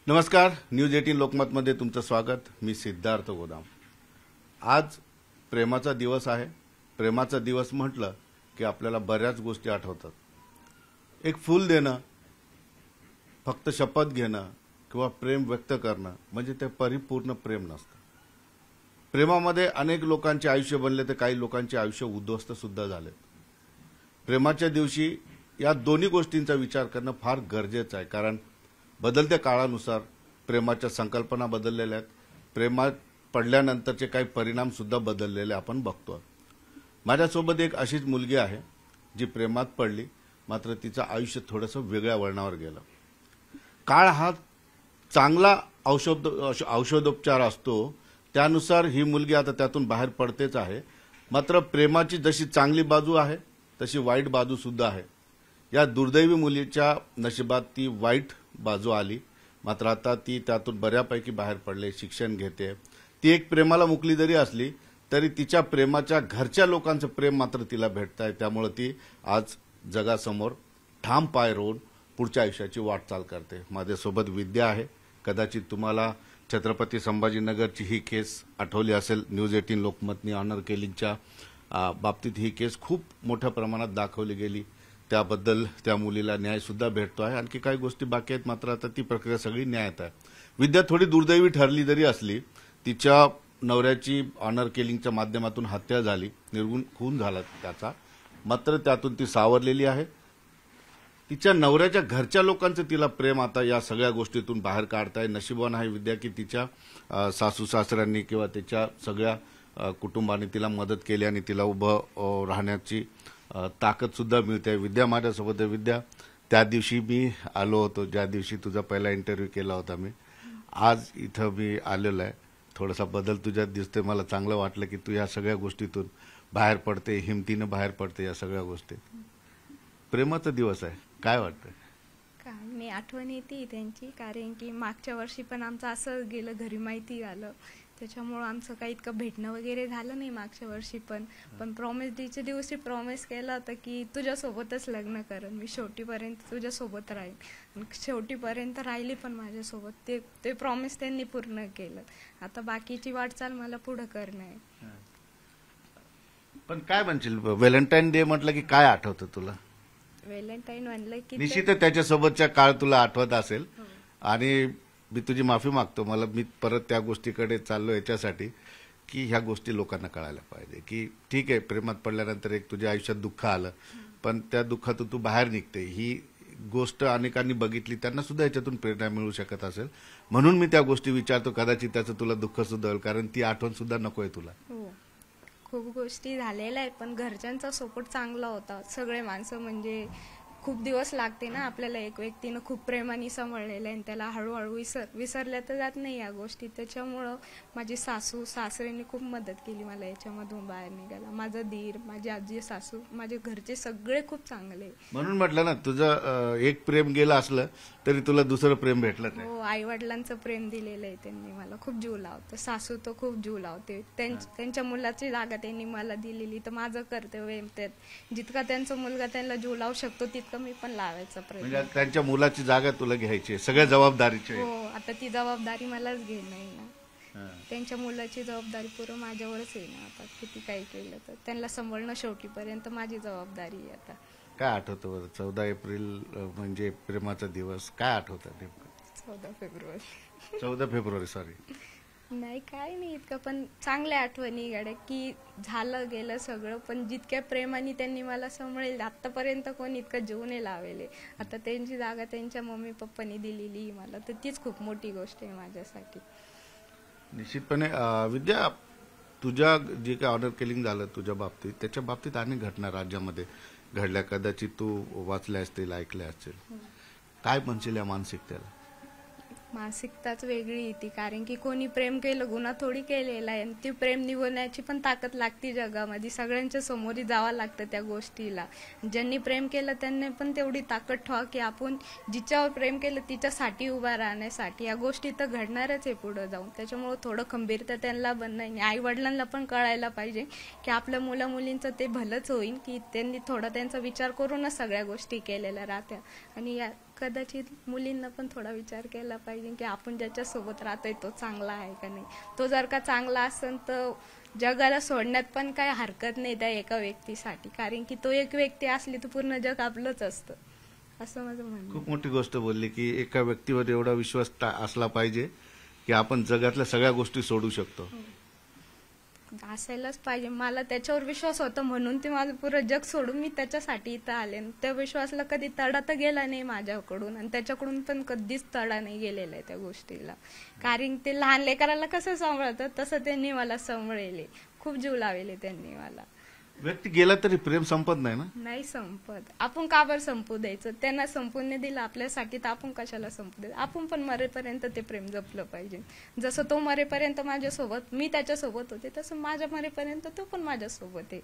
नमस्कार, न्यूज 18 लोकमतमध्ये तुमचं स्वागत। मी सिद्धार्थ गोदाम। आज प्रेमाचा दिवस आहे। प्रेमाचा दिवस म्हटलं की आपल्याला बऱ्याच गोष्टी आठवतात। एक फूल देणं, फक्त शपथ घेणं किंवा प्रेम व्यक्त करणं म्हणजे ते परिपूर्ण प्रेम नसतं। प्रेमामध्ये अनेक लोकांचे आयुष्य बनले तर काही लोकांचे आयुष्य उद्ध्वस्त सुद्धा झाले। प्रेमाच्या दिवशी या दोन्ही गोष्टींचा विचार करणं फार गरजेचं आहे, कारण बदलत्या काळानुसार प्रेमाच्या संकल्पना बदललेल्या आहेत। प्रेमात पडल्यानंतरचे काही परिणाम सुद्धा बदललेले आपण बघतो। माझ्यासोबत एक अशीच मुलगी आहे जी प्रेमात पडली, मात्र तिचं आयुष्य थोडंसं वेगळ्या वळणावर गेलं। काळ हा चांगला औषधोपचार असतो, त्यानुसार ही मुलगी आता त्यातून बाहेर पडतेच आहे। मात्र प्रेमाची जशी चांगली बाजू आहे तशी वाईट बाजू सुद्धा आहे। या दुर्दैवी मुलीच्या नशिबात ती वाईट बाजू आली, मात्र आता ती त्यातून बऱ्यापैकी बाहेर पडले, शिक्षण घेते। ती एक प्रेमाला मुकली जरी असली तरी तिच्या प्रेमाच्या घरच्या लोकांचं प्रेम मात्र तिला भेटतंय। त्यामुळे ती आज जगासमोर ठाम पाय रोवून पुढच्या आयुष्याची वाटचाल करते। माझ्यासोबत विद्या आहे। कदाचित तुम्हाला छत्रपती संभाजीनगरची ही केस आठवली असेल। न्यूज 18 लोकमतनी ऑनर किलिंगच्या बाबतीत ही केस खूप मोठ्या प्रमाणात दाखवली गेली। त्याबद्दल त्या मुलीला न्याय सुद्धा भेटतो आहे। आणखी काही गोष्टी बाकी आहेत, मात्र आता ती प्रक्रिया सगळी न्यायात आहे। विद्या थोडी दुर्दैवी ठरली जरी असली, तिच्या नवऱ्याची ऑनर किलिंगच्या माध्यमातून हत्या झाली, निर्गुण खून झाला त्याचा, मात्र त्यातून ती सावरलेली आहे। तिच्या नवऱ्याच्या घरच्या लोकांचं तिला प्रेम आता या सगळ्या गोष्टीतून बाहेर काढताय। नशिबवान आहे विद्या की तिच्या सासू सासऱ्यांनी किंवा तिच्या सगळ्या कुटुंबाने तिला मदत केली आणि तिला उभं राहण्याची ताकद सुद्धा मिळते। विद्या माझ्यासोबत आहे। विद्या, त्या दिवशी मी आलो होतो ज्या दिवशी तुझा पहिला इंटरव्ह्यू केला होता मी, आज इथं मी आलेलो आहे। थोडासा बदल तुझ्यात दिसतोय, मला चांगलं वाटलं की तू या सगळ्या गोष्टीतून बाहेर पडते, हिमतीनं बाहेर पडते या सगळ्या गोष्टीत। प्रेमाचा दिवस आहे, काय वाटतं? काय मी आठवण येते त्यांची, कारण की मागच्या वर्षी पण आमचं असं गेलं, घरी माहिती झालं, त्याच्यामुळं आमचं काही इतकं भेटणं वगैरे झालं नाही मागच्या वर्षी। पण प्रॉमिस डेच्या दिवशी प्रॉमिस केलं होतं की तुझ्यासोबतच लग्न करेन, मी शेवटीपर्यंत तुझ्यासोबत राहीन, आणि शेवटीपर्यंत राहिली पण माझ्यासोबत। ते प्रॉमिस त्यांनी पूर्ण केलं। आता बाकीची वाटचाल मला पुढे करणं आहे। पण काय म्हणशील, व्हॅलेंटाईन डे म्हटलं की काय आठवतं तुला? व्हॅलेंटाईन म्हणलं की निश्चित त्याच्यासोबतच्या काळ तुला आठवत असेल, आणि मी तुझी माफी मागतो। मी परत त्या गोष्टीकडे चाललो याच्यासाठी की ह्या गोष्टी लोकांना कळायला पाहिजे की ठीक आहे, प्रेमात पडल्यानंतर एक तुझ्या आयुष्यात दुःख आलं, पण त्या दुःखातून तू बाहेर निघते, ही गोष्ट अनेकांनी बघितली, त्यांना सुद्धा याच्यातून प्रेरणा मिळू शकत असेल। म्हणून मी त्या गोष्टी विचारतो, कदाचित त्याचं तुला दुःख सुद्धा होईल, कारण ती आठवण सुद्धा नकोय तुला। खूप गोष्टी झालेल्या आहेत, पण घरच्यांचा सपोर्ट चांगला होता। सगळे माणसं म्हणजे खूप दिवस लागते ना आपल्याला, एक व्यक्तीनं खूप प्रेमाने सांभाळलेलं आहे आणि त्याला हळूहळू विसरल्या तर जात नाही या गोष्टी। त्याच्यामुळं माझी सासू सासऱ्यांनी खूप मदत केली मला याच्यामधून बाहेर निघायला। माझा दीर, माझी आजी सासू, माझे घरचे सगळे खूप चांगले। म्हणून म्हटलं ना, तुझं एक प्रेम गेलं असलं तरी तुला दुसरं प्रेम भेटलं नाही। हो, आई वडिलांचं प्रेम दिलेलं आहे त्यांनी मला, खूप जीव लावतं। सासू तर खूप जीव लावते, त्यांच्या मुलाची जागा त्यांनी मला दिलेली, तर माझं कर्तव्य त्यात जितका त्यांचा मुलगा त्यांना जीव लावू शकतो तितकं मी पण लावायचा प्रयत्न। म्हणजे त्यांच्या मुलाची जागा तुला घ्यायची, सगळ्या जबाबदारीची। हो, आता ती जबाबदारी मलाच घेणं आहे ना। त्यांच्या मुलाची जबाबदारी पूर्ण माझ्यावरच आहे ना। आता किती काही केलं तर त्यांना सांभाळणं शेवटीपर्यंत माझी जबाबदारी आहे। आता काय आठवतं? 14 एप्रिल म्हणजे प्रेमाचा दिवस, काय आठवतं नेमकं? 14 फेब्रुवारी सॉरी नाही, काय नाही इतकं, पण चांगल्या आठवणी गाड्या की झालं गेलं सगळं, पण जितक्या प्रेमाने त्यांनी मला सांभाळेल आतापर्यंत कोणी इतकं जीव नाही लावले। आता त्यांची जागा त्यांच्या मम्मी पप्पांनी दिलेली मला, तर तीच खूप मोठी गोष्ट आहे माझ्यासाठी। निश्चितपणे विद्या, तुझ्या जे काही ऑर्डर किलिंग झालं तुझ्या बाबतीत, त्याच्या बाबतीत अनेक घटना राज्यामध्ये घडल्या, कदाचित तू वाचल्या असतील, ऐकल्या असतील। काय म्हणशील या मानसिकतेला? मानसिकताच वेगळी येते, कारण की कोणी प्रेम केलं गुन्हा थोडी केलेला आहे, आणि ती प्रेम निवडण्याची पण ताकद लागते जगामध्ये। सगळ्यांच्या समोरी जावं लागतं त्या गोष्टीला। ज्यांनी प्रेम केलं त्यांनी पण तेवढी ताकद ठेवा की आपण जिच्यावर प्रेम केलं तिच्यासाठी उभा राहण्यासाठी। या गोष्टी तर घडणारच आहे पुढे जाऊन, त्याच्यामुळे थोडं खंबीरता त्यांना बनणं आहे। आई वडिलांना पण कळायला पाहिजे की आपल्या मुला मुलींचं ते भलंच होईल, की त्यांनी थोडा त्यांचा विचार करूनच सगळ्या गोष्टी केलेल्या राहत्या, आणि कदाचित मुलींना पण थोडा विचार केला पाहिजे की आपण ज्याच्यासोबत राहतोय तो चांगला आहे का नाही. तो जर का चांगला असेल तर जगाला सोडण्यात पण काही हरकत नाही त्या एका व्यक्तीसाठी, कारण की तो एक व्यक्ती असली तर पूर्ण जग आपलंच असतं, असं माझं म्हणणं आहे. खूप मोठी गोष्ट बोलली की एका व्यक्तीवर एवढा विश्वास असला पाहिजे की आपण जगातल्या सगळ्या गोष्टी सोडू शकतो. असायलाच पाहिजे. मला त्याच्यावर विश्वास होता म्हणून ते माझं पुरं जग सोडून मी त्याच्यासाठी इथं आले. त्या विश्वासाला कधी तडा तर गेला नाही माझ्याकडून, आणि त्याच्याकडून पण कधीच तडा नाही गेलेला आहे त्या गोष्टीला. कारण ते लहान लेकराला कसं सांभाळतात तसं त्यांनी मला सांभाळले, खूप जीव लावले त्यांनी मला. व्यक्ती गेला तरी प्रेम संपत नाही ना. नाही संपत. आपण का बरं संपू द्यायचं? त्यांना संपून नाही दिलं आपल्यासाठी तर आपण कशाला संपू द्यायचं? आपण पण मरेपर्यंत ते प्रेम जपलं पाहिजे. जसं तो मरेपर्यंत माझ्यासोबत, मी त्याच्यासोबत होते, तसं माझ्या मरेपर्यंत तो पण माझ्यासोबत आहे.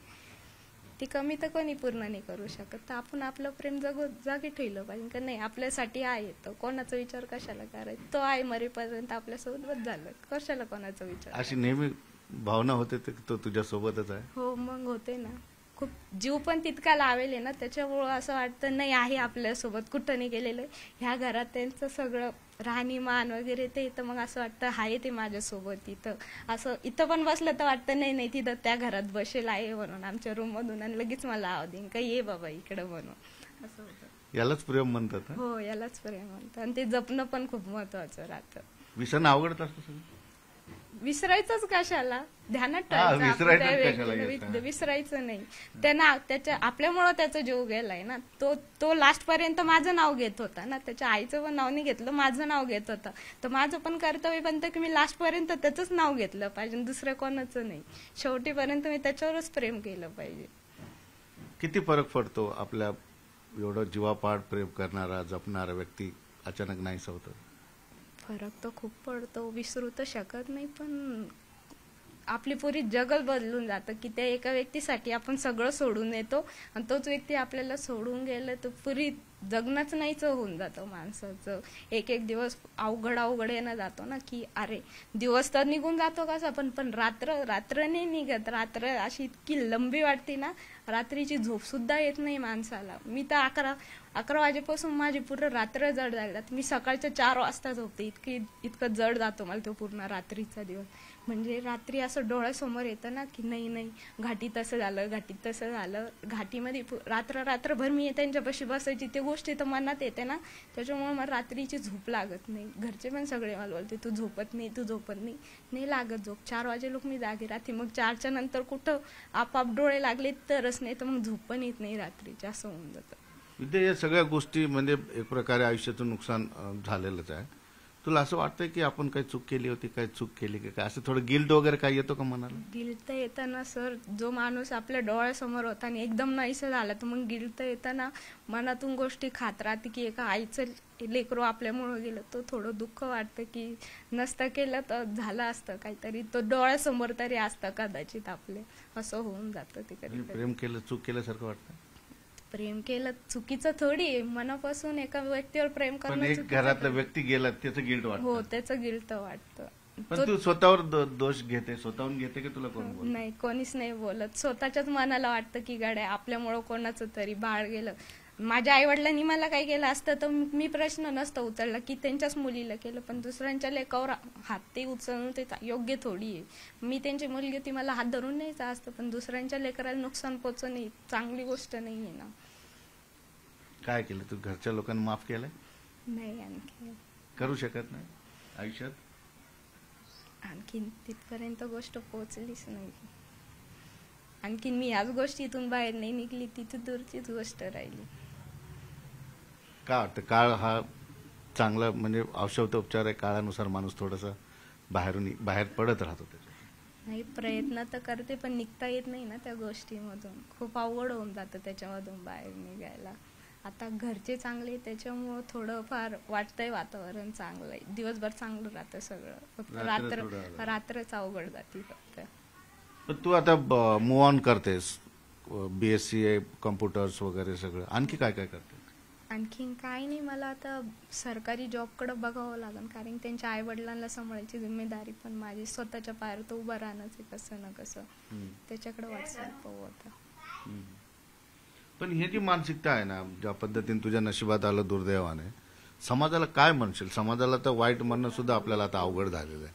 ती कमी तर कोणी पूर्ण नाही करू शकत. तर आपण आपलं प्रेम जागी ठेवलं पाहिजे का नाही, आपल्यासाठी आहे तर कोणाचा विचार कशाला करायचा. तो आहे मरेपर्यंत आपल्यासोबत झालं, कशाला कोणाचा विचार. अशी नेहमी भावना होते तर तो तुझ्या सोबतच आहे. हो मग होते ना. खूप जीव पण तितका लावेल ना, त्याच्यामुळं असं वाटतं नाही आहे आपल्यासोबत, कुठं नाही गेलेलं. ह्या घरात त्यांचं सगळं राहणीमान वगैरे ते तर मग असं वाटतं आहे ते माझ्यासोबत इथं. असं इथं पण बसलं तर वाटतं नाही नाही तिथं त्या घरात बसेल आहे म्हणून आमच्या रूम मधून, आणि लगेच मला आव देईन का ये बाबा इकडं म्हणून, असं होतं. यालाच प्रेम म्हणतात. हो यालाच प्रेम म्हणतात, आणि ते जपणं पण खूप महत्वाचं राहतं. विसरणं अवघडत असतं सगळं. विसरायचंच कशाला, ध्यानात विसरायचं नाही. त्यांना त्याच्या आपल्यामुळं त्याचा जीव गेलाय ना. तो लास्ट पर्यंत माझं नाव घेत होता ना, त्याच्या आईचं पण नाव नाही घेतलं, माझं नाव घेत होता. तर माझं पण कर्तव्य बनतं की मी लास्ट पर्यंत त्याचंच नाव घेतलं पाहिजे, दुसऱ्या कोणाचं नाही. शेवटीपर्यंत मी त्याच्यावरच प्रेम केलं पाहिजे. किती फरक पडतो आपल्या एवढं जीवापाड प्रेम करणारा जपणारा व्यक्ती अचानक नाहीसा होतं? फरक तर खूप पडतो, विसरू तर शकत नाही, पण आपली पुरी जगच बदलून जातं की त्या एका व्यक्तीसाठी आपण सगळं सोडून येतो, आणि तोच व्यक्ती आपल्याला सोडून गेलं तर पुरी जगणंच नाहीच होऊन जातं माणसाचं. एक एक दिवस अवघड येणं जातो ना, की अरे दिवस तर निघून जातो कसा, पण रात्र नाही निघत. रात्र अशी इतकी लंबी वाटते ना, रात्रीची झोप सुद्धा येत नाही माणसाला. मी तर 11 वाजेपासून माझी पूर्ण रात्र जड जातात. मी सकाळच्या 4 वाजता झोपते, इतकं जड जातो मला तो पूर्ण रात्रीचा दिवस. म्हणजे रात्री असं डोळ्यासमोर येतं ना की नाही घाटीत तसं झालं. घाटीमध्ये रात्रभर मी त्यांच्यापाशी बसायची, ते गोष्टी तर मनात येते ना, त्याच्यामुळे मला रात्रीची झोप लागत नाही. घरचे पण सगळे मला बोलते तू झोपत नाही लागत झोप. 4 वाजे लोक मी जागी राहते, मग 4च्या नंतर कुठं आपाप डोळे लागले तरच, नाही तर मग झोप पण येत नाही रात्रीची, असं होऊन जातं. विद्या, या सगळ्या गोष्टी म्हणजे एक प्रकारे आयुष्याचं नुकसान झालेलंच आहे. तुला असं वाटतंय की आपण काही चूक केली होती, काही चूक केली की काय, असं थोडं गिल्ट वगैरे काही येतो का मनाला? गिल्ट येतं ना सर, जो माणूस आपल्या डोळ्यासमोर होता आणि एकदम नाहीसं झाला तर मग गिल्ट येतं ना. मनातून गोष्टी खात राहते की एका आईचं लेकरू आपल्यामुळं गेलं, तो थोडं दुःख वाटतं की नसतं केलं तर झालं असतं काहीतरी, तो डोळ्यासमोर तरी असतं कदाचित आपले, असं होऊन जातं ते कधी. प्रेम केलं चूक केल्यासारखं वाटतं? प्रेम केलं चुकीचं थोडी आहे, मनापासून एका व्यक्तीवर प्रेम पण करणं एक घरातला व्यक्ती गेला त्याचं गिल्ट वाटतं. हो त्याचं गिल्ट वाटतं. पण तू स्वतःवर दोष घेते, स्वतःहून घेते की तुला कोण बोलतं? नाही, कोणीच नाही बोलत. स्वतःच्याच मनाला वाटतं की गाड्या आपल्यामुळं कोणाचं तरी बाळ गेलं. माझ्या आई वडिलांनी मला काय केलं असतं तर मी प्रश्न नसता उचलला की त्यांच्याच मुलीला केलं, पण दुसऱ्यांच्या लेकावर हात ते उचलून ते योग्य थोडी आहे. मी त्यांची मुलगी ती मला हात धरून न्यायचं असतं, पण दुसऱ्यांच्या लेकराला नुकसान पोचवणं ही चांगली गोष्ट नाही आहे ना. काय केलं तू? घरच्या लोकांना माफ केलंय? नाही, आणखी करू शकत नाही आयुष्यात? आणखीन तिथपर्यंत गोष्ट पोहोचलीच नाही. आणखीन मी याच गोष्टीतून बाहेर नाही निघली, तिथे दूरचीच गोष्ट राहिली. का वाटतं काळ हा चांगला म्हणजे औषधोपचार आहे, काळानुसार माणूस थोडासा बाहेर पडत राहतो त्याच्यात? नाही, प्रयत्न तर करते पण निघता येत नाही ना त्या गोष्टीमधून. खूप अवघड होऊन जातं त्याच्यामधून बाहेर निघायला. आता घरचे चांगले त्याच्यामुळं थोडं फार वाटतंय वातावरण चांगलं आहे, दिवसभर चांगलं राहतं सगळं, फक्त रात्रच अवघड जाते फक्त. पण तू आता मूव्ह ऑन करतेस, BSc कम्प्युटर्स वगैरे सगळं, आणखी काय काय करते? आणखीन काय नाही, मला आता सरकारी जॉबकडे बघावं लागेल, कारण त्यांच्या आई वडिलांना सांभाळायची जिम्मेदारी पण माझी. स्वतःच्या पायावर तर उभं राहणंच आहे कसं ना कसं, त्याच्याकडे वाटचाल पाहू आता. पण ही जी मानसिकता आहे ना, ज्या पद्धतीने तुझ्या नशिबात आलं दुर्दैवाने, समाजाला काय म्हणशील? समाजाला तर वाईट म्हणणं सुद्धा आपल्याला आता अवघड झालेलं आहे,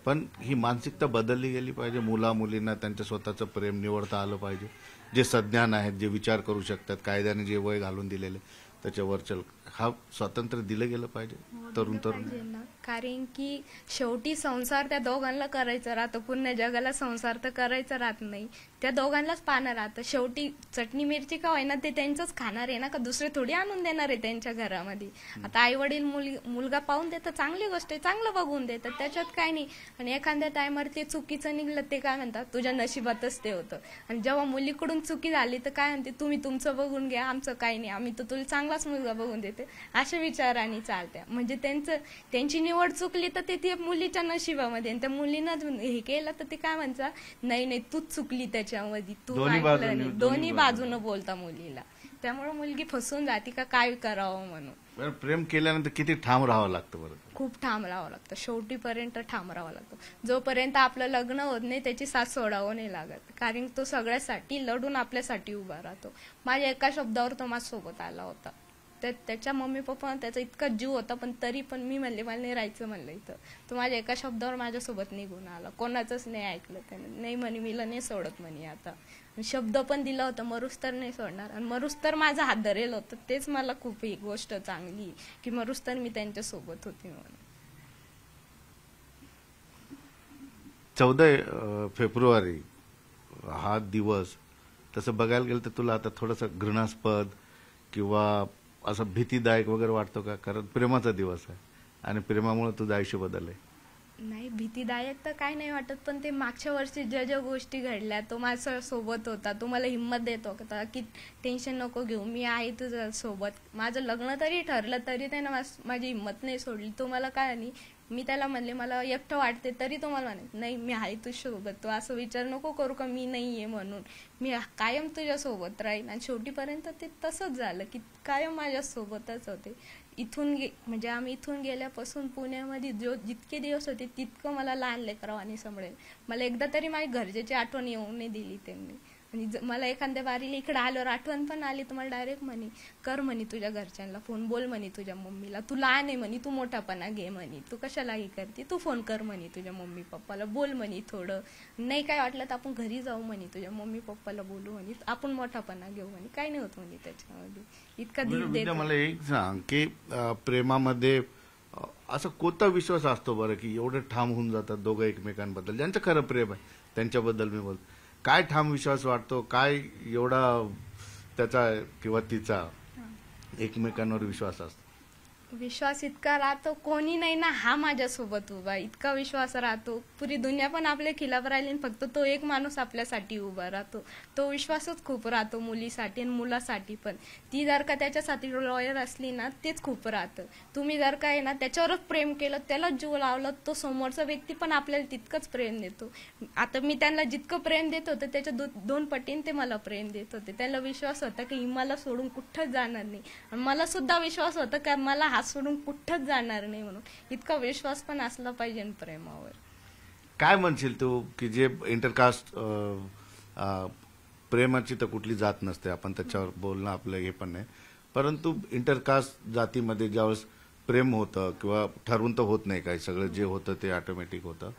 पण ही मानसिकता बदलली गेली पाहिजे. मुला मुलींना त्यांच्या स्वतःचं प्रेम निवडता आलं पाहिजे. जे सज्ञान आहेत, जे विचार करू शकतात, कायद्याने जे वय घालून दिलेले त्याच्यावर हा स्वातंत्र्य दिलं गेलं पाहिजे तरुण तरुण. कारण की शेवटी संसार त्या दोघांना करायचा राहतो, पूर्ण जगाला संसार तर करायचा राहत नाही, त्या दोघांनाच पाहणं राहतं. शेवटी चटणी मिरची का होईना ते त्यांचंच खाणार आहे ना, का दुसरे थोडी आणून देणार आहे त्यांच्या घरामध्ये. आता आई वडील मुलगा पाहून देतात, चांगली गोष्ट आहे, चांगलं बघून देतात, त्याच्यात काय नाही. आणि एखाद्या टायमावर ते चुकीचं निघलं ते काय म्हणतात, तुझ्या नशिबातच ते होतं. आणि जेव्हा मुलीकडून चुकी झाली तर काय म्हणते, तुम्ही तुमचं बघून घ्या, आमचं काही नाही, आम्ही तर तुला चांगलाच मुलगा बघून देते, अशा विचारांनी चालत्या. म्हणजे त्यांची निवड चुकली तर ते मुलीच्या नशिबामध्ये, आणि त्या मुलीनं हे केलं तर ते काय म्हणतात, नाही नाही तूच चुकली त्याच्यामध्ये, तू ऐकलं नाही. दोन्ही बाजूनं बोलता मुलीला, त्यामुळे मुलगी फसून जाते का काय करावं म्हणून. प्रेम केल्यानंतर किती ठाम राहावं लागतं? बरं, खूप ठाम राहावं लागतं, शेवटीपर्यंत ठाम राहावं लागतं. जोपर्यंत आपलं लग्न होत नाही त्याची साथ सोडावं नाही लागत, कारण तो सगळ्यासाठी लढून आपल्यासाठी उभा राहतो. माझ्या एका शब्दावर तो माझ्यासोबत आला होता. त्याच्या मम्मी पप्पा त्याचा इतका जीव होता, पण तरी पण मी म्हणले मला नाही राहायचं म्हणलं इथं. तो माझ्या एका शब्दावर माझ्यासोबत निघून आला, कोणाचंच नाही ऐकलं त्याने. नाही म्हणे मीला नाही सोडत म्हणे आता, शब्द पण दिला होता मरुस तर नाही सोडणार, आणि मरुस तर माझा हात धरेल होतं. तेच मला खूप एक गोष्ट चांगली की मरुस तर मी त्यांच्या सोबत होती म्हणून. 14 फेब्रुवारी हा दिवस तसं बघायला गेलं तर तुला आता थोडंसं घृणास्पद किंवा असं भीतीदायक वगैरे वाटतो का? कारण प्रेमाचा दिवस आहे आणि प्रेमामुळे तुझं आयुष्य बदललंय. नाही, भीतीदायक तर काय नाही वाटत, पण ते मागच्या वर्षी ज्या गोष्टी घडल्या, तो माझ्या सोबत होता, तो मला हिंमत देत होता की टेन्शन नको घेऊ, मी आहे तुझ्या सोबत. माझं लग्न तरी ठरलं तरी त्यानं माझी हिंमत नाही सोडली. तो मला काय नाही, मी त्याला म्हणले मला एकटं वाटते तरी तो मला म्हणे नाही मी आहे तुझ्या सोबत, तू असं विचार नको करू का मी नाही आहे म्हणून, मी कायम तुझ्या सोबत राहीन. आणि शेवटीपर्यंत ते तसंच झालं की कायम माझ्या सोबतच होते. म्हणजे आम्ही इथून गेल्यापासून पुण्यामध्ये जितके दिवस होते तितकं मला लहान लेकरावानी सांभाळेल. मला एकदा तरी माझ्या घरच्याची आठवण येऊन नाही दिली त्यांनी. आणि मला एखाद्या बारीला इकडे आल्यावर आठवण पण आली तर मला डायरेक्ट म्हणे कर म्हणे तुझ्या घरच्यांना फोन, बोल म्हणे तुझ्या मम्मीला, तू लहान आहे म्हणे, तू मोठापणा घे म्हणे, तू कशाला हे करते, तू फोन कर म्हणे तुझ्या मम्मी पप्पाला, बोल म्हणे थोडं, नाही काय वाटलं तर आपण घरी जाऊ म्हणे, तुझ्या मम्मी पप्पाला बोलू म्हणे, आपण मोठापणा घेऊ म्हणे, काही नाही होत म्हणे त्याच्यामध्ये. इतका धीर देत. मला एक सांग की प्रेमामध्ये असं कोणता विश्वास असतो बरं की एवढे ठाम होऊन जातात दोघं एकमेकांबद्दल, ज्यांचं खरं प्रेम आहे त्यांच्याबद्दल मी बोलतो, काय ठाम विश्वास वाटतो, काय एवढा त्याचा किंवा तिचा एकमेकांवर विश्वास असतो? विश्वास इतका राहतो, कोणी नाही ना हा माझ्यासोबत उभा, इतका विश्वास राहतो. पुरी दुनिया पण आपल्या खिलाफ राहिली, फक्त तो एक माणूस आपल्यासाठी उभा राहतो. तो विश्वासच खूप राहतो मुलीसाठी आणि मुलासाठी पण. ती जर का त्याच्यासाठी लॉयर असली ना तेच खूप राहतं. तुम्ही जर का आहे ना त्याच्यावरच प्रेम केलं, त्याला जीव लावलं, तो समोरचा व्यक्ती पण आपल्याला तितकंच प्रेम देतो. आता मी त्यांना जितकं प्रेम देत होते त्याच्या 2 पटीने ते मला प्रेम देत होते. त्याला विश्वास होता की मला सोडून कुठंच जाणार नाही, आणि मला सुद्धा विश्वास होता की मला हा सोडून कुठंच जाणार नाही म्हणून. इतका विश्वास पण असला पाहिजे प्रेमावर. काय म्हणशील तू की जे इंटरकास्ट प्रेमाची तर कुठली जात नसते, आपण त्याच्यावर बोलणं आपलं हे पण नाही, परंतु इंटरकास्ट जातीमध्ये ज्यावेळेस प्रेम होतं किंवा ठरवून तर होत नाही, काही सगळं जे होतं ते ऑटोमॅटिक होतं,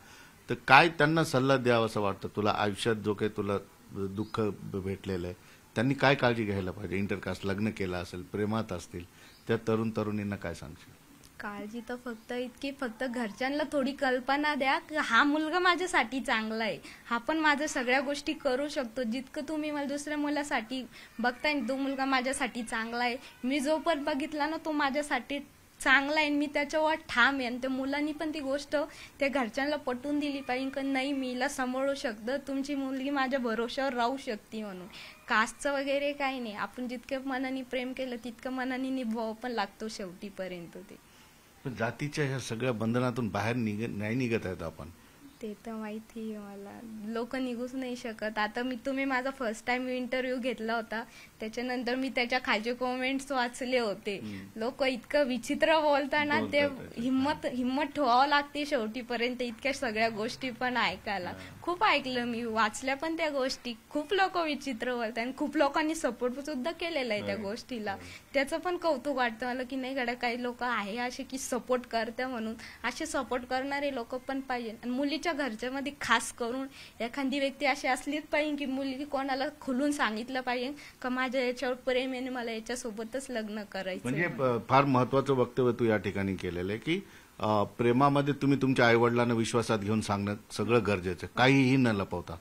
तर काय त्यांना सल्ला द्यावा असं वाटतं तुला? आयुष्यात जो काही तुला दुःख भेटलेलं आहे त्यांनी काय काळजी घ्यायला पाहिजे? इंटरकास्ट लग्न केलं असेल, प्रेमात असतील, त्या तरुण तरुणींना काय सांगशील? काळजी तर फक्त इतकी, फक्त घरच्यांना थोडी कल्पना द्या की हा मुलगा माझ्यासाठी चांगला आहे, हा पण माझ्या सगळ्या गोष्टी करू शकतो. जितकं तुम्ही मला दुसऱ्या मुलासाठी बघताय तो मुलगा माझ्यासाठी चांगला आहे, मी जो पण बघितला ना तो माझ्यासाठी चांगला आहे, मी त्याच्यावर ठाम आहे. आणि त्या मुलांनी पण ती गोष्ट त्या घरच्यांना पटवून दिली पाहिजे की नाही मी हिला सांभाळू शकतं, तुमची मुलगी माझ्या भरोश्यावर राहू शकते म्हणून. कास्टचं वगैरे काही नाही, आपण जितकं मनाने प्रेम केलं तितकं मनाने निभाव पण लागतो शेवटीपर्यंत. ते जातीच्या ह्या सगळ्या बंधनातून बाहेर नाही निघत आहेत आपण, ते तर माहिती आहे मला, लोक निघूच नाही शकत. आता तुम्ही माझा फर्स्ट टाइम इंटरव्ह्यू घेतला होता, त्याच्यानंतर मी त्याच्या खालचे कॉमेंट्स वाचले होते. लोक इतकं विचित्र बोलताना ते हिम्मत ठेवावं लागते शेवटीपर्यंत इतक्या सगळ्या गोष्टी पण ऐकायला. खूप ऐकलं मी, वाचल्या पण त्या गोष्टी. खूप लोक विचित्र बोलतात आणि खूप लोकांनी सपोर्ट सुद्धा केलेला आहे त्या गोष्टीला. त्याचं पण कौतुक वाटतं मला की नाही गड्या, काही लोक आहे असे की सपोर्ट करते म्हणून. असे सपोर्ट करणारे लोक पण पाहिजे. आणि मुलीच्या घरच्यामध्ये खास करून एखादी व्यक्ती अशी असलीच पाहिजे की मुलगी कोणाला खुलून सांगितलं पाहिजे का माझ्या याच्यावर प्रेम आहे, मला याच्यासोबतच लग्न करायचं. म्हणजे फार महत्वाचं वक्तव्य तू या ठिकाणी केलेलं आहे की प्रेमामध्ये तुम्ही तुमच्या आईवडिलांना विश्वासात घेऊन सांगणं सगळं गरजेचं, काहीही न लपवता.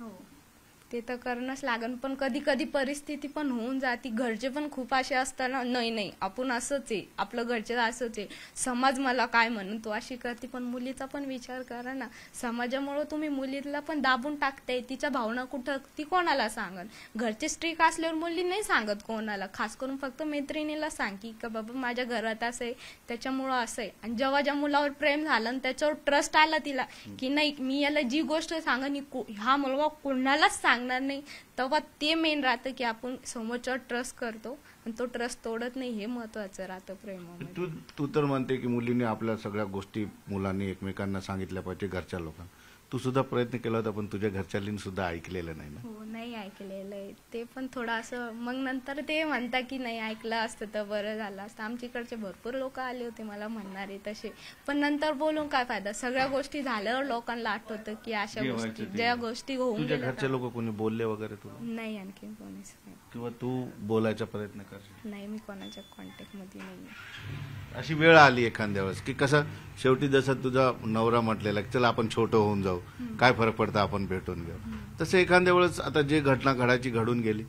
ते तर करणंच लागन. पण कधी कधी परिस्थिती पण होऊन जाती. घरचे पण खूप असे असताना नाही आपण असंच आहे, आपलं घरचे असंच आहे, समाज मला काय म्हणून तो अशी करते. पण मुलीचा पण विचार करा ना, समाजामुळे तुम्ही मुलीला पण दाबून टाकताय. तिच्या भावना कुठं ती कोणाला सांगन. घरचे स्ट्रिक असल्यावर मुली नाही सांगत कोणाला, खास करून फक्त मैत्रिणीला सांग की का बाबा माझ्या घरात असं आहे त्याच्यामुळं असं आहे. आणि जेव्हा ज्या मुलावर प्रेम झालं आणि त्याच्यावर ट्रस्ट आला तिला की नाही मी याला जी गोष्ट सांगन हा मुलगा कोणालाच सांगणार नाही, तेव्हा ते मेन राहतं की आपण समोरच्यावर ट्रस्ट करतो आणि तो ट्रस्ट तोडत नाही, हे महत्वाचं राहतं प्रेमामध्ये. तू तर म्हणते की मुलींनी आपल्या सगळ्या गोष्टी मुलांनी एकमेकांना सांगितल्या पाहिजे घरच्या लोकांना. तू सुद्धा प्रयत्न केला होता पण तुझ्या घरच्यानी सुद्धा ऐकलेलं नाही ना? हो, नाही ऐकलेलं आहे ते पण थोडं असं. मग नंतर ते म्हणता की नाही ऐकलं असतं तर बरं झालं असतं. आमच्याकडचे भरपूर लोक आले होते मला म्हणणारे तसे, पण नंतर बोलून काय फायदा. सगळ्या गोष्टी झाल्यावर लोकांना आठवतं की अशा गोष्टी ज्या गोष्टी होऊन तुझ्या गेल्या. घरचे लोक कोणी बोलले वगैरे तुला? नाही, आणखी कोणीच नाही. किंवा तू बोलायचा प्रयत्न करशील? नाही, मी कोणाच्या कॉन्टॅक्ट मध्ये नाही. अशी वेळ आली एखाद्या वेळेस की कसं शेवटी जसं तुझा नवरा म्हटलेला की चला आपण छोटं होऊन जाऊ, काय फरक पडतं आपण भेटून घेऊ, तसं एखाद्या वेळेस आता जे घटना घडायची घडून गेली,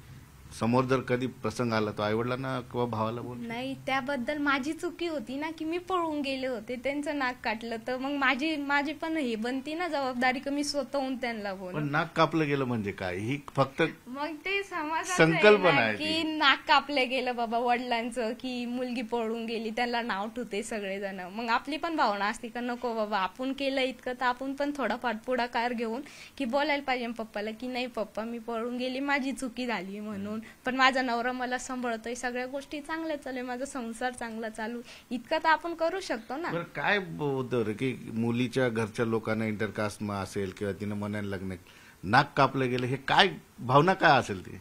समोर जर कधी प्रसंग आला तो आईवडिलांना किंवा भावाला बोल? नाही, त्याबद्दल माझी चुकी होती ना की मी पळून गेले होते, त्यांचं नाक काटलं तर मग माझी पण हे बनती ना जबाबदारी की मी स्वतःहून त्यांना बोल. पण नाक कापलं गेलं म्हणजे काय? ही फक्त मग ते समाजाचं संकल्पना आहे की नाक कापलं गेलं बाबा वडिलांचं की मुलगी पळून गेली, त्यांना नाव ठेवते सगळेजण. मग आपली पण भावना असते का नको बाबा आपण केलं इतकं तर आपण पण थोडा पुढाकार घेऊन की बोलायला पाहिजे पप्पाला की नाही पप्पा मी पळून गेली, माझी चुकी झाली म्हणून. पण माझा नवरा मला सांभाळतोय, सगळ्या गोष्टी चांगल्या चालू, माझा संसार चांगला चालू, इतकं तर आपण करू शकतो ना. काय होतं रे की मुलीच्या घरच्या लोकांना इंटरकास्ट असेल किंवा तिनं मनाने लग्न नाक कापलं गेलं, हे काय भावना काय असेल ती?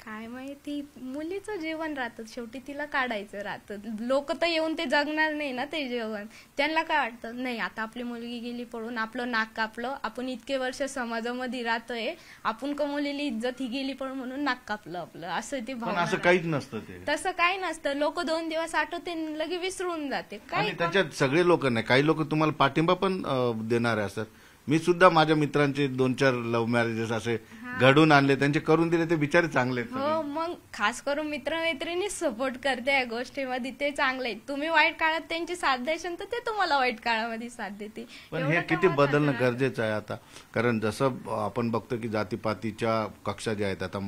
काय माहिती, मुलीचं जेवण राहतं शेवटी, तिला काढायचं राहतं. लोक तर येऊन ते जगणार नाही ना ते जेवण. त्यांना काय वाटतं नाही आता आपली मुलगी गेली पळून, आपलं नाक कापलं, आपण इतके वर्ष समाजामध्ये राहतोय, आपण का मुलीला इज्जत ही गेली पळून म्हणून नाक कापलं आपलं, असं ते भावना. असं काहीच नसतं ते. तसं काही नसतं. लोक 2 दिवस आठवते लगे विसरून जाते. आणि त्याच्यात सगळे लोक नाही, काही लोक तुम्हाला पाठिंबा पण देणारे असतात. मी सुद्धा माझ्या मित्रांचे 2-4 लव्ह मॅरेजेस असे घडून आणले, त्यांचे करून दिले, ते बिचारे चांगले. हो, मग खास करून मित्रमैत्रिणी सपोर्ट करते या गोष्टीमध्ये, ते चांगले. तुम्ही वाईट काळात त्यांची साथ द्यायची तर ते तुम्हाला वाईट काळामध्ये साथ देते. पण हे किती बदलणं गरजेचं आहे आता, कारण जसं आपण बघतो की जातीपातीच्या कक्षा ज्या आहेत आता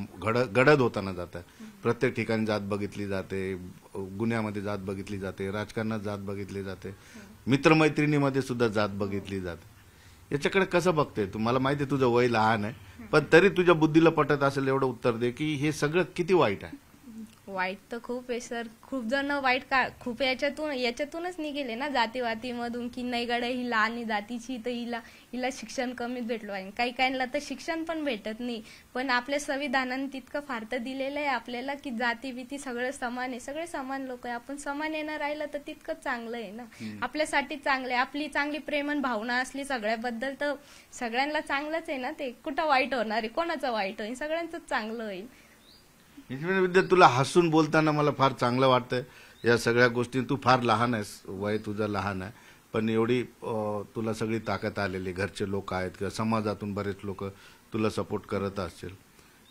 गडद होताना जात आहे. प्रत्येक ठिकाणी जात बघितली जाते, गुन्ह्यामध्ये जात बघितली जाते, राजकारणात जात बघितली जाते, मित्रमैत्रिणीमध्ये सुद्धा जात बघितली जाते. याच्याकडे कसं बघते? तुम्हाला माहिती आहे तुझं वय लहान आहे, पण तरी तुझ्या बुद्धीला पटत असेल एवढं उत्तर दे की हे सगळं किती वाईट आहे. वाईट तर खूप आहे सर, खूप जण वाईट खूप याच्यातूनच निघेले ना जातीवातीमधून की नाही गड्या ही लहान जातीची तर हिला शिक्षण कमीच भेटलं आहे. काही काहींना तर शिक्षण पण भेटत नाही. पण आपल्या संविधानाने तितकं फार तर दिलेलं आहे आपल्याला की जातीभीती सगळं समान आहे, सगळे समान लोक आहे, आपण समान येणं राहिलं तर तितकंच चांगलं आहे ना, आपल्यासाठी चांगलं आहे. आपली चांगली प्रेमन भावना असली सगळ्याबद्दल तर सगळ्यांना चांगलंच आहे ना. ते कुठं वाईट होणार आहे, कोणाचं वाईट होईल, सगळ्यांचंच चांगलं होईल. विद्या, तुला हसून बोलताना मला फार चांगलं वाटतंय. या सगळ्या गोष्टी, तू फार लहान आहेस, वय तुझं लहान आहे, पण एवढी तुला सगळी ताकद आलेली, घरचे लोक आहेत किंवा समाजातून बरेच लोक तुला सपोर्ट करत असतील.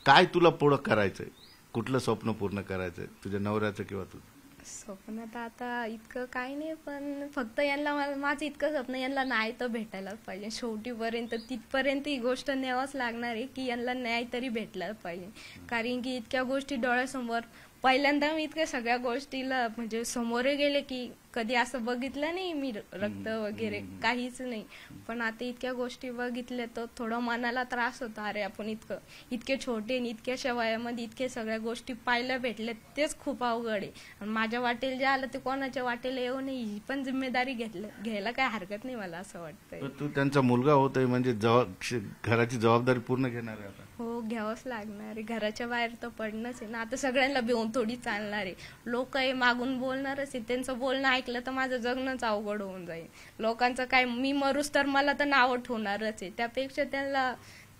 काय तुला पुढं करायचंय? कुठलं स्वप्न पूर्ण करायचंय तुझ्या नवऱ्याचं किंवा तुझं? स्वप्न तर आता इतकं काही नाही, पण फक्त यांना माझं इतकं स्वप्न यांना न्याय तर भेटायलाच पाहिजे शेवटीपर्यंत. तिथपर्यंत ही गोष्ट न्यावंच लागणार आहे की यांना न्याय तरी भेटलाच पाहिजे. कारण की इतक्या गोष्टी डोळ्यासमोर पहिल्यांदा मी इतक्या सगळ्या गोष्टीला म्हणजे समोरे गेले की कधी असं बघितलं नाही मी रक्त वगैरे काहीच नाही. पण आता इतक्या गोष्टी बघितल्या तर थोडं मनाला त्रास होता. अरे आपण इतके छोटे आणि इतक्याशा वयामध्ये इतके सगळ्या गोष्टी पाहायला भेटल्या, तेच खूप अवघड आहे. आणि माझ्या वाटेल जे आलं ते कोणाच्या वाटेला येऊ नये, ही पण जिम्मेदारी घ्यायला काय हरकत नाही मला असं वाटतंय. तू त्यांचा मुलगा होतोय म्हणजे घराची जबाबदारी पूर्ण घेणार आहे आता. हो, घ्यावंच लागणार आहे. घराच्या बाहेर तर पडणंच आहे ना. आता सगळ्यांना भिवून थोडी चालणार आहे. लोक हे मागून बोलणारच आहे. त्यांचं बोलणं ऐकलं तर माझं जगणंच अवघड होऊन जाईल. लोकांचं काय, मी मरूस तर मला तर नावं ठेवणारच आहे. त्यापेक्षा त्यांना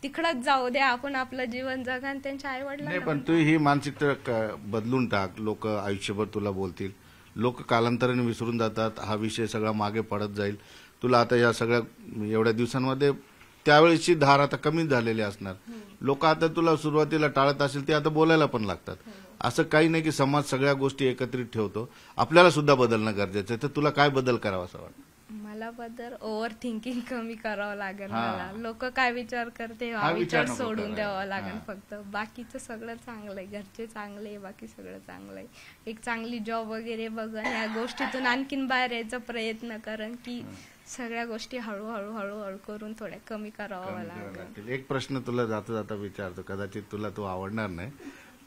तिकडंच जाऊ द्या, आपण आपलं जीवन जगा आणि त्यांच्या आई नाही, वडिलांना. पण तू ही मानसिकता बदलून टाक. लोक आयुष्यभर तुला बोलतील, लोक कालांतराने विसरून जातात, हा विषय सगळा मागे पडत जाईल. तुला आता या सगळ्या एवढ्या दिवसांमध्ये त्यावेळेची धार आता कमी झालेली असणार. लोक आता तुला सुरुवातीला टाळत असेल ते आता बोलायला पण लागतात. असं काही नाही की समाज सगळ्या गोष्टी एकत्रित ठेवतो, आपल्याला सुद्धा बदलणं गरजेचं आहे. तर तुला काय बदल करावा असं वाटतं? मला बदल ओव्हर थिंकिंग कमी करावं लागेल. हा. मला लोक काय विचार करते हा हा विचार विचार नको सोडून करायला. द्यावा लागेल. हा. फक्त बाकीचं सगळं चांगलं आहे, घरचे चांगले आहे, बाकी सगळं चांगलं आहे. एक चांगली जॉब वगैरे बघन, या गोष्टीतून आणखीन बाहेर यायचा प्रयत्न करन की सगळ्या गोष्टी हळूहळू हळूहळू करून थोड्या कमी करावं लागेल. एक प्रश्न तुला जाता जाता विचारतो, कदाचित तुला तो आवडणार नाही.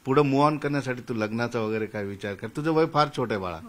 पुढे मूव ऑन करण्यासाठी तू लग्नाचा वगैरे काय विचार कर? तुझं वय फार छोट आहे बाळा.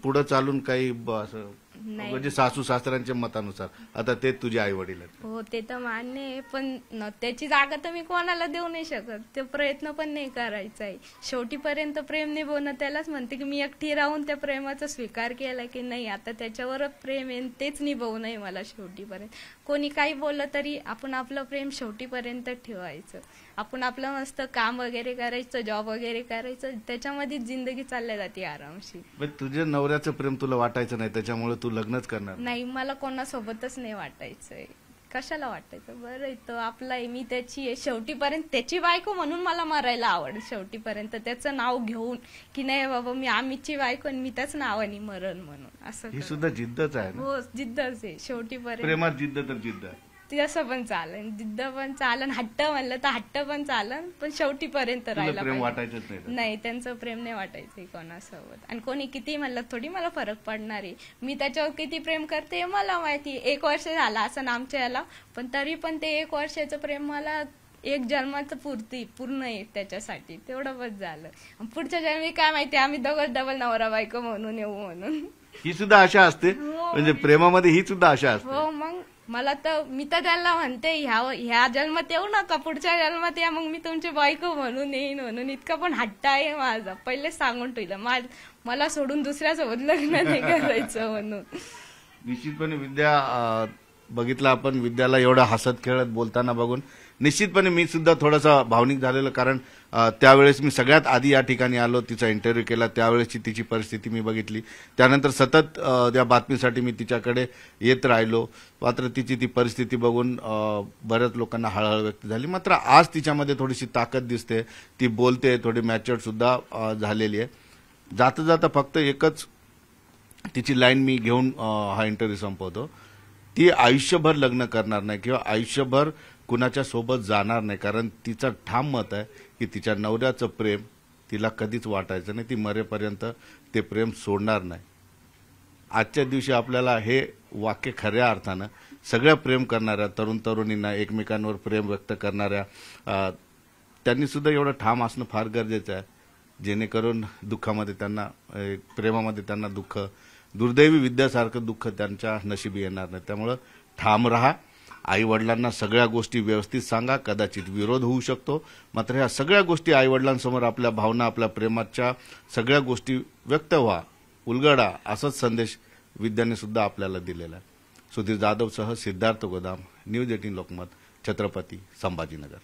पुढे चालून काही असं नाही. म्हणजे सासू सासऱ्यांच्या मतानुसार आता ते तुझे आई वडील आहेत. हो, ते तर मान्य आहे, पण त्याची जागा तर मी कोणाला देऊ नाही शकत. ते प्रयत्न पण नाही करायचा आहे. शेवटीपर्यंत प्रेम निभवणं त्यालाच म्हणते की मी एकटी राहून त्या प्रेमाचा स्वीकार केला की नाही, आता त्याच्यावर प्रेम आहे, तेच निभवणं आहे मला शेवटीपर्यंत. कोणी काही बोललं तरी आपण आपलं प्रेम शेवटीपर्यंत ठेवायचं. आपण आपलं मस्त काम वगैरे करायचं, जॉब वगैरे करायचं, त्याच्यामध्ये जिंदगी चालल्या जाते आरामशी. तुझ्या नवऱ्याचं प्रेम तुला वाटायचं नाही, त्याच्यामुळे तू लग्नच करणार नाही, मला कोणासोबतच नाही वाटायचंय. कशाला वाटायचं? बरं आहे, तो आपला आहे, मी त्याची आहे. शेवटीपर्यंत त्याची बायको म्हणून मला मरायला आवडेल. शेवटीपर्यंत त्याचं नाव घेऊन की नाही बाबा मी आम्हीची बायको आणि मी त्याच नावाने मरण म्हणून असं. ही सुद्धा जिद्दच आहे ना? हो, जिद्दच आहे शेवटीपर्यंत. प्रेमात जिद्द तर जिद्द आहे. तसं पण चालन, जिद्द पण चालन, हट्ट म्हणलं तर हट्ट पण चालन, पण शेवटीपर्यंत राहायला प्रेम पाहिजे. वाटायचंच नाही. नाही, त्यांचं प्रेम नाही वाटायचंय कोणासोबत. आणि कोणी किती म्हणलं थोडी मला फरक पडणार आहे. मी त्याच्यावर किती प्रेम करते मला माहिती. 1 वर्ष झालं असं आमच्या याला, पण तरी पण ते 1 वर्षाचं प्रेम मला 1 जन्माचं पूर्ण आहे त्याच्यासाठी. तेवढं बस झालं. पुढच्या जन्मी काय माहिती आम्ही दोघं डबल नवरा बायको म्हणून येऊ म्हणून. ही सुद्धा आशा असते, म्हणजे प्रेमामध्ये ही सुद्धा आशा असते. हो, मग मला तर मी तर त्याला म्हणते ह्या जन्मात येऊ नका, पुढच्या जन्मात या, मग मी तुमची बायको म्हणून येईन म्हणून. इतका पण हट्ट आहे माझा, पहिलेच सांगून ठेवलं. मला सोडून दुसऱ्यासोबत लग्न नाही करायचं म्हणून. निश्चितपणे विद्या बघितलं आपण, विद्याला एवढं हसत खेळत बोलताना बघून निश्चितपणे मी सुद्धा थोडासा भावनिक झालेलो. कारण त्यावेळेस मी सगळ्यात आधी या ठिकाणी आलो, तिचा इंटरव्ह्यू केला, त्यावेळेसची तिची परिस्थिती मी बघितली. त्यानंतर सतत त्या बातमीसाठी मी तिच्याकडे येत राहिलो. मात्र तिची ती परिस्थिती बघून बऱ्याच लोकांना हळहळ व्यक्त झाली. मात्र आज तिच्यामध्ये थोडीशी ताकद दिसते, ती बोलते, थोडी मॅच्युअर्ड सुद्धा झालेली आहे. जाता जाता फक्त एकच तिची लाईन मी घेऊन हा इंटरव्ह्यू संपवतो. ती आयुष्यभर लग्न करणार नाही किंवा आयुष्यभर कुणाच्या सोबत जाणार नाही, कारण तिचं ठाम मत आहे की तिच्या नवऱ्याचं प्रेम तिला कधीच वाटायचं नाही, ती मरेपर्यंत ते प्रेम सोडणार नाही. आजच्या दिवशी आपल्याला हे वाक्य खऱ्या अर्थानं सगळ्या प्रेम करणाऱ्या तरुण तरुणींना, एकमेकांवर प्रेम व्यक्त करणाऱ्या त्यांनी सुद्धा एवढं ठाम असणं फार गरजेचं आहे, जेणेकरून दुःखामध्ये त्यांना, प्रेमामध्ये त्यांना दुःख, दुर्दैवी विद्यासारखं दुःख त्यांच्या नशिबी येणार नाही. त्यामुळं ठाम रहा. आई वडिलांना सगळ्या गोष्टी व्यवस्थित सांगा. कदाचित विरोध होऊ शकतो, मात्र ह्या सगळ्या गोष्टी आई वडिलांसमोर आपल्या भावना, आपल्या प्रेमाच्या सगळ्या गोष्टी व्यक्त व्हा, उलगडा, असाच संदेश विद्याने सुद्धा आपल्याला दिलेला आहे. सुधीर जाधवसह सिद्धार्थ गोदाम, न्यूज 18 लोकमत, छत्रपती संभाजीनगर.